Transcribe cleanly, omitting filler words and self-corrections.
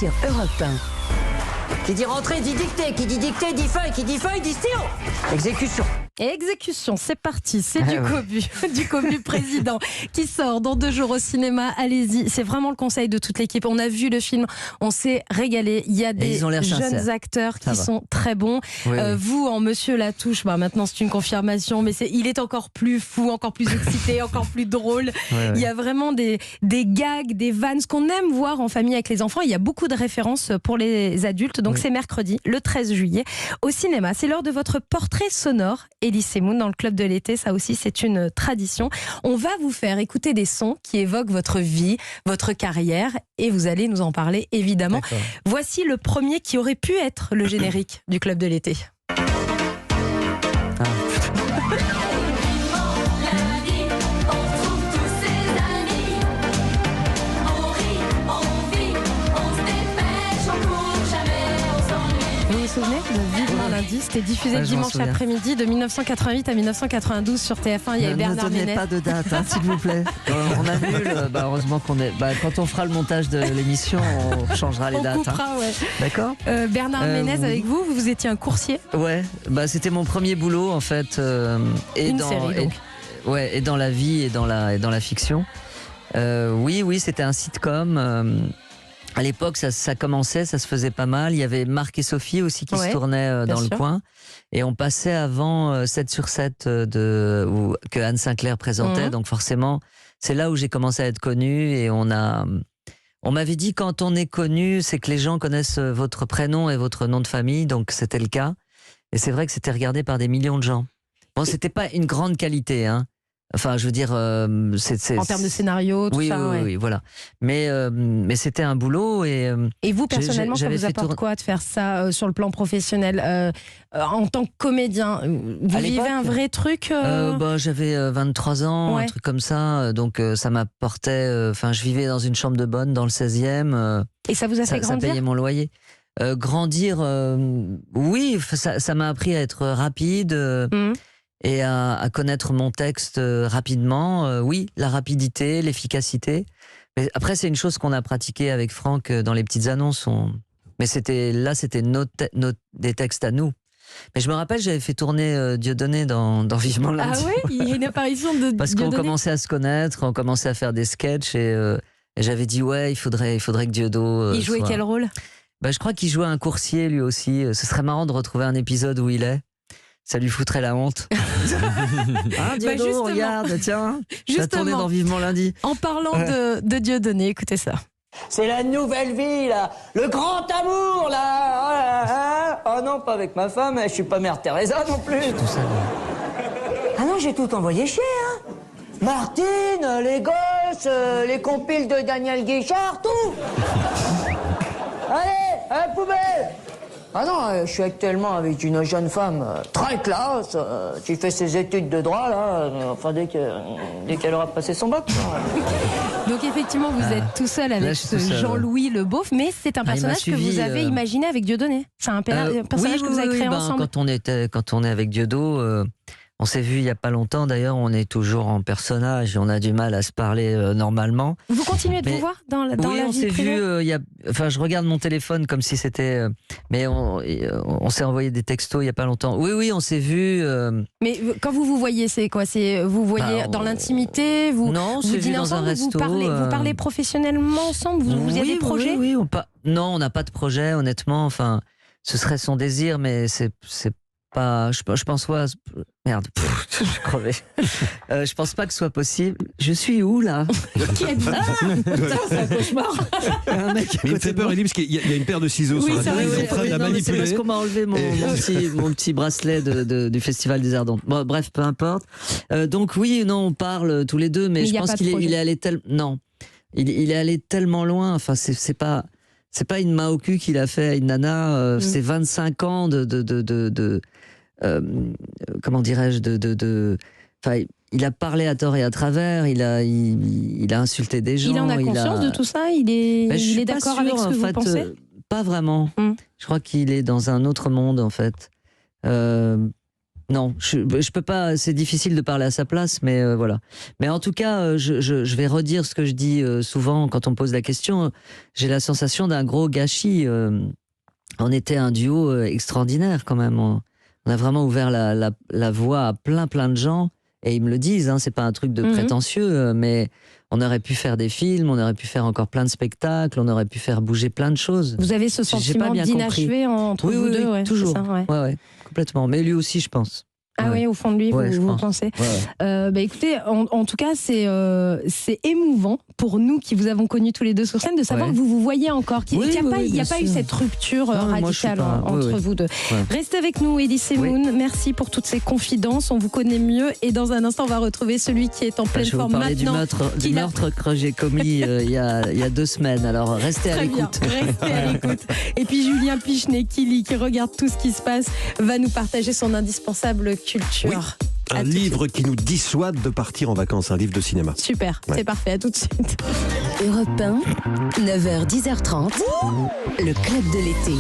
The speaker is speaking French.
sur Europe 1. Qui dit rentrée dit dictée, qui dit dictée dit feuille dit stylo. Exécution. Exécution, c'est parti, c'est du Cobu président qui sort dans 2 jours au cinéma. Allez-y, c'est vraiment le conseil de toute l'équipe. On a vu le film, on s'est régalé. Il y a des jeunes acteurs qui sont très bons. Oui. Vous, en Monsieur Latouche, maintenant c'est une confirmation, mais il est encore plus fou, encore plus excité, encore plus drôle. Il y a vraiment des gags, des vannes, ce qu'on aime voir en famille avec les enfants. Il y a beaucoup de références pour les adultes. Donc c'est mercredi, le 13 juillet, au cinéma. C'est l'heure de votre portrait sonore. Elise Moon dans le Club de l'été, ça aussi c'est une tradition. On va vous faire écouter des sons qui évoquent votre vie, votre carrière, et vous allez nous en parler évidemment. Voici le premier qui aurait pu être le générique du Club de l'été. Vous vous souvenez de Vivement lundi? C'était diffusé le dimanche après-midi de 1988 à 1992 sur TF1. Il y avait Bernard Ménez. Ne donnez pas de date, s'il vous plaît. On annule. Heureusement qu'on est. Quand on fera le montage de l'émission, on changera les dates. On coupera, ouais. D'accord. Bernard Ménez, avec vous étiez un coursier. Ouais. C'était mon premier boulot en fait. Une série donc. Et dans la vie et dans la fiction. Oui, c'était un sitcom. À l'époque, ça commençait, ça se faisait pas mal. Il y avait Marc et Sophie aussi qui se tournaient dans le coin. Et on passait avant 7 sur 7 que Anne Sinclair présentait. Donc forcément, c'est là où j'ai commencé à être connu. Et on m'avait dit, quand on est connu, c'est que les gens connaissent votre prénom et votre nom de famille. Donc c'était le cas. Et c'est vrai que c'était regardé par des millions de gens. Bon, c'était pas une grande qualité, hein. Enfin, je veux dire, en termes de scénario, tout ça. Oui, voilà. Mais c'était un boulot et vous personnellement, ça vous apporte quoi de faire ça sur le plan professionnel en tant que comédien? Vous vivez un vrai truc J'avais 23 ans, un truc comme ça. Donc ça m'apportait. Enfin, je vivais dans une chambre de bonne dans le 16e. Et ça vous a fait grandir? Ça payait mon loyer. Grandir, oui, ça m'a appris à être rapide. Et à connaître mon texte rapidement. Oui, la rapidité, l'efficacité. Mais après, c'est une chose qu'on a pratiquée avec Franck dans les petites annonces. Mais c'était des textes à nous. Mais je me rappelle, j'avais fait tourner Dieudonné dans Vivement lundi. Ah oui, il y a une apparition de Parce qu'on commençait à se connaître, on commençait à faire des sketchs et j'avais dit il faudrait que Dieudonné il jouait quel rôle? Je crois qu'il jouait un coursier lui aussi. Ce serait marrant de retrouver un épisode où il est. Ça lui foutrait la honte. Dieudonné, regarde, tiens, t'as tourné dans Vivement lundi. En parlant de Dieudonné, écoutez ça. C'est la nouvelle vie, là. Le grand amour, là. Oh non, pas avec ma femme, je suis pas Mère Teresa non plus. Tout ça, Ah non, j'ai tout envoyé chier, hein. Martine, les gosses, les compiles de Daniel Guichard, tout. Allez, poubelle. Ah non, je suis actuellement avec une jeune femme très classe qui fait ses études de droit, là, enfin dès qu'elle aura passé son bac. Donc effectivement, vous êtes tout seul avec Jean-Louis Le Beauf, mais c'est un personnage que vous avez imaginé avec Dieudonné. C'est un personnage que vous avez créé ensemble. Quand on est avec Dieudonné, on s'est vu il n'y a pas longtemps, d'ailleurs, on est toujours en personnage et on a du mal à se parler normalement. Vous continuez de vous voir dans la vie privée? Oui, on s'est vu, je regarde mon téléphone comme si c'était... mais on s'est envoyé des textos il n'y a pas longtemps. Oui, on s'est vu... Mais quand vous voyez, c'est quoi? Vous voyez dans l'intimité? Non, on s'est vu dans un resto. Vous parlez professionnellement ensemble? Vous avez des projets? Oui. Non, on n'a pas de projet, honnêtement. Enfin, ce serait son désir, mais c'est pas... Je pense pas... Merde, je suis crevé. Je pense pas que ce soit possible. Je suis où là? Qui êtes-vous? C'est un cauchemar. Mais il me fait peur, Elie, parce qu'il y a une paire de ciseaux sur la table. Ils sont en train de la manipuler. C'est parce qu'on m'a enlevé mon petit bracelet du Festival des Ardentes. Bon, bref, peu importe. Donc oui, non, on parle tous les deux, mais je pense qu'il est allé tellement... Non, il est allé tellement loin. Enfin, c'est pas une main au cul qu'il a fait à une nana. C'est 25 ans comment dirais-je, enfin, il a parlé à tort et à travers, il a insulté des gens. Il en a conscience de tout ça? Il est d'accord avec ce que vous pensez? Pas vraiment. Je crois qu'il est dans un autre monde, en fait. Non, je peux pas. C'est difficile de parler à sa place, mais voilà. Mais en tout cas, je vais redire ce que je dis souvent quand on me pose la question. J'ai la sensation d'un gros gâchis. On était un duo extraordinaire quand même. On a vraiment ouvert la voie à plein de gens. Et ils me le disent. Hein, c'est pas un truc de prétentieux, mais on aurait pu faire des films, on aurait pu faire encore plein de spectacles, on aurait pu faire bouger plein de choses. Vous avez ce sentiment d'inachevé entre vous deux, oui, toujours. Ça, ouais, complètement. Mais lui aussi, je pense. Ah oui, au fond de lui, vous pensez. Écoutez, en tout cas, c'est émouvant pour nous qui vous avons connus tous les deux sur scène de savoir que vous vous voyez encore, qu'il n'y a pas eu cette rupture radicale entre vous deux. Restez avec nous, Elise Moon. Merci pour toutes ces confidences. On vous connaît mieux et dans un instant, on va retrouver celui qui est en pleine forme maintenant. Du meurtre que j'ai commis il y a 2 semaines. Alors restez à l'écoute. Restez à l'écoute. Et puis Julien Pichenet-Killy, qui regarde tout ce qui se passe, va nous partager son indispensable culture. Oui, un livre qui nous dissuade de partir en vacances, un livre de cinéma. Super, c'est parfait, à tout de suite. Europe 1, 9h, 10h30, le club de l'été.